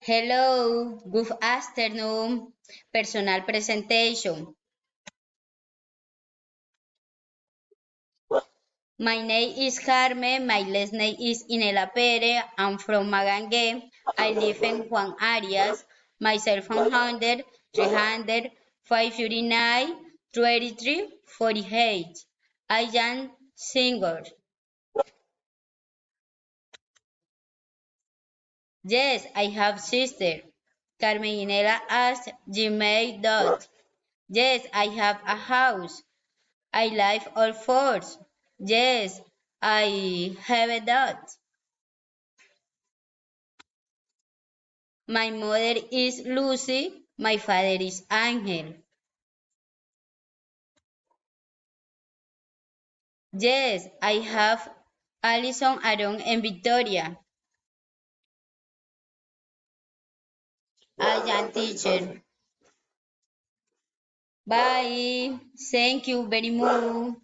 Hello, good afternoon. Personal presentation. My name is Carmen. My last name is Inela Pere. I'm from Magangue. I live in Juan Arias. My cell phone number 300 539 23 48. I am single. Yes, I have sister. Carmen Inela asked Gmail. Yes, I have a house. I live all fours. Yes, I have a dog. My mother is Lucy. My father is Angel. Yes, I have Alison, Aaron, and Victoria. I am teacher. Bye. Thank you very much.